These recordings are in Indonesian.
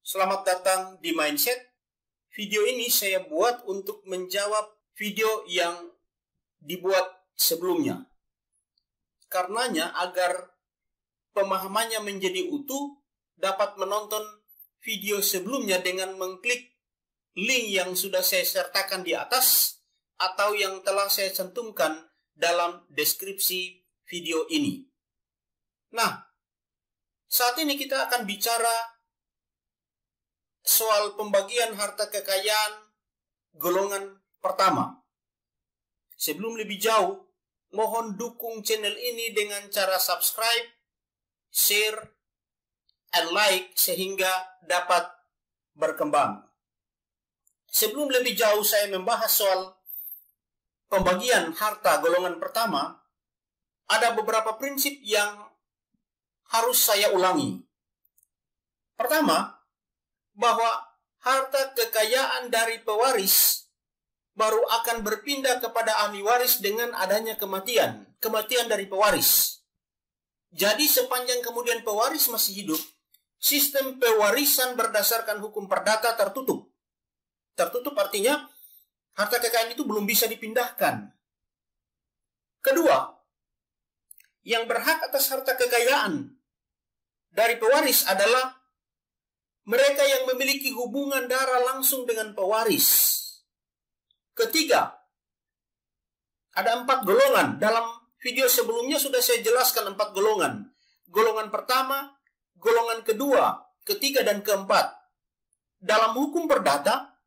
Selamat datang di Mindset. Video ini saya buat untuk menjawab video yang dibuat sebelumnya. Karenanya agar pemahamannya menjadi utuh, dapat menonton video sebelumnya dengan mengklik link yang sudah saya sertakan di atas atau yang telah saya cantumkan dalam deskripsi video ini. Nah, saat ini kita akan bicara soal pembagian harta kekayaan golongan pertama. Sebelum lebih jauh, mohon dukung channel ini dengan cara subscribe, share, and like sehingga dapat berkembang. Sebelum lebih jauh saya membahas soal pembagian harta golongan pertama, ada beberapa prinsip yang harus saya ulangi. Pertama, bahwa harta kekayaan dari pewaris baru akan berpindah kepada ahli waris dengan adanya kematian dari pewaris. Jadi sepanjang kemudian pewaris masih hidup, sistem pewarisan berdasarkan hukum perdata tertutup. Tertutup artinya harta kekayaan itu belum bisa dipindahkan. Kedua, yang berhak atas harta kekayaan dari pewaris adalah mereka yang memiliki hubungan darah langsung dengan pewaris. Ketiga, ada 4 golongan. Dalam video sebelumnya sudah saya jelaskan 4 golongan. Golongan pertama, golongan kedua, ketiga, dan keempat. Dalam hukum perdata,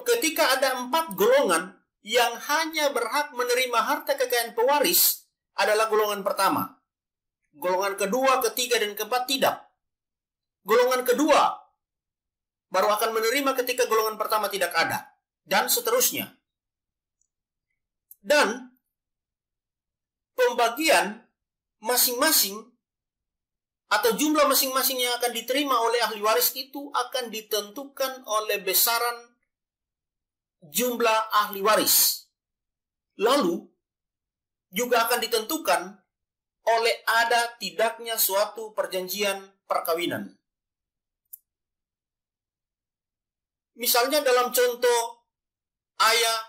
ketika ada 4 golongan yang hanya berhak menerima harta kekayaan pewaris adalah golongan pertama. Golongan kedua, ketiga, dan keempat tidak. Golongan kedua baru akan menerima ketika golongan pertama tidak ada, dan seterusnya. Dan pembagian masing-masing atau jumlah masing-masing yang akan diterima oleh ahli waris itu akan ditentukan oleh besaran jumlah ahli waris. Lalu juga akan ditentukan oleh ada tidaknya suatu perjanjian perkawinan. Misalnya dalam contoh ayah,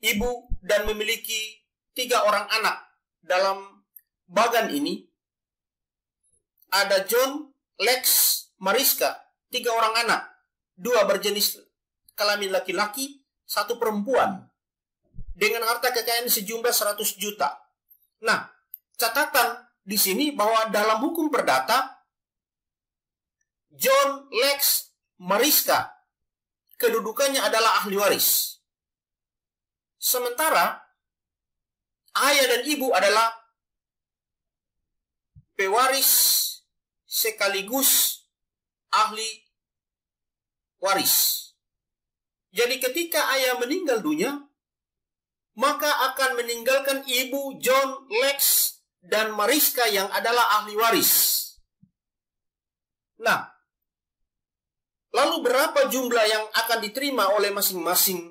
ibu, dan memiliki 3 orang anak. Dalam bagan ini ada John, Lex, Mariska, 3 orang anak. 2 berjenis kelamin laki-laki, 1 perempuan. Dengan harta kekayaan sejumlah 100 juta. Nah, catatan di sini bahwa dalam hukum perdata, John, Lex, Mariska kedudukannya adalah ahli waris. Sementara ayah dan ibu adalah pewaris sekaligus ahli waris. Jadi ketika ayah meninggal dunia, maka akan meninggalkan ibu, John, Lex, dan Mariska yang adalah ahli waris. Nah, lalu berapa jumlah yang akan diterima oleh masing-masing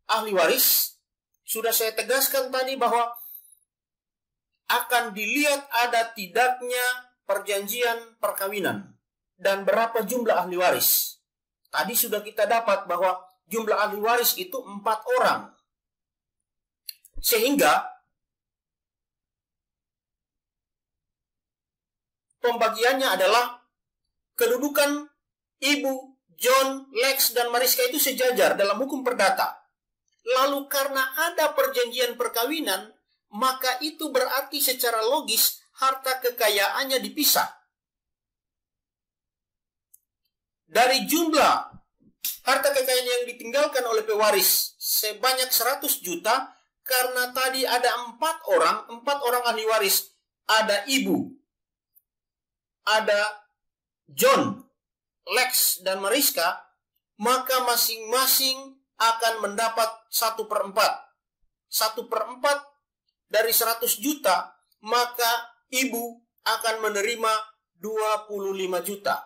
ahli waris? Sudah saya tegaskan tadi bahwa akan dilihat ada tidaknya perjanjian perkawinan dan berapa jumlah ahli waris. Tadi sudah kita dapat bahwa jumlah ahli waris itu 4 orang. Sehingga pembagiannya adalah kedudukan ibu, John, Lex, dan Mariska itu sejajar dalam hukum perdata. Lalu karena ada perjanjian perkawinan, maka itu berarti secara logis harta kekayaannya dipisah. Dari jumlah harta kekayaan yang ditinggalkan oleh pewaris sebanyak 100 juta, karena tadi ada 4 orang ahli waris. Ada ibu, ada John, Lex, dan Mariska, maka masing-masing akan mendapat 1/4. 1/4 dari 100 juta, maka ibu akan menerima 25 juta.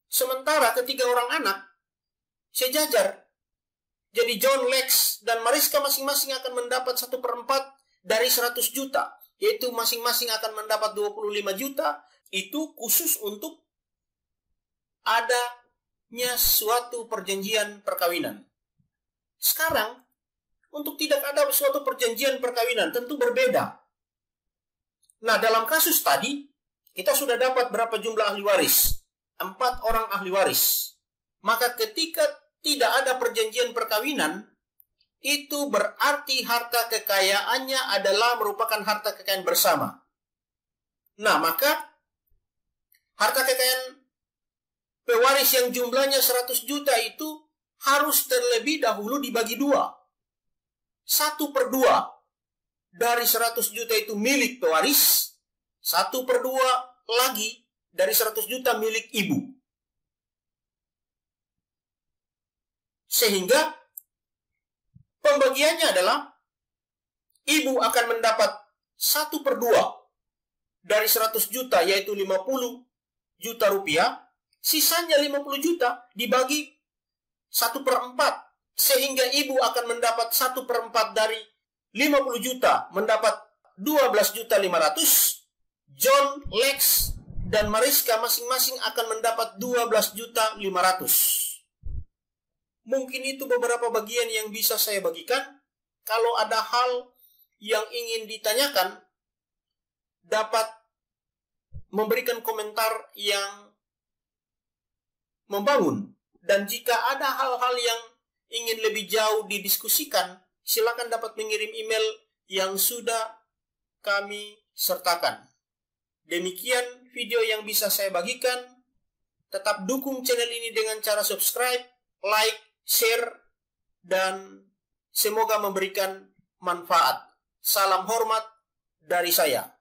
Sementara ketiga orang anak sejajar. Jadi John, Lex, dan Mariska masing-masing akan mendapat 1/4 dari 100 juta. Yaitu masing-masing akan mendapat 25 juta. itu khusus untuk adanya suatu perjanjian perkawinan. Sekarang, untuk tidak ada suatu perjanjian perkawinan tentu berbeda. Nah, dalam kasus tadi, kita sudah dapat berapa jumlah ahli waris? 4 orang ahli waris. Maka ketika tidak ada perjanjian perkawinan, itu berarti harta kekayaannya adalah merupakan harta kekayaan bersama. Nah, maka harta kekayaan pewaris yang jumlahnya 100 juta itu harus terlebih dahulu dibagi 2. 1/2 dari 100 juta itu milik pewaris, 1/2 lagi dari 100 juta milik ibu. Sehingga pembagiannya adalah ibu akan mendapat 1/2 dari 100 juta, yaitu 50 juta rupiah. Sisanya 50 juta dibagi 1/4. Sehingga ibu akan mendapat 1/4 dari 50 juta, mendapat 12.500.000. John, Lex, dan Mariska masing-masing akan mendapat 12.500.000. Mungkin itu beberapa bagian yang bisa saya bagikan. Kalau ada hal yang ingin ditanyakan, dapat memberikan komentar yang membangun. Dan jika ada hal-hal yang ingin lebih jauh didiskusikan, silakan dapat mengirim email yang sudah kami sertakan. Demikian video yang bisa saya bagikan. Tetap dukung channel ini dengan cara subscribe, like, share, dan semoga memberikan manfaat. Salam hormat dari saya.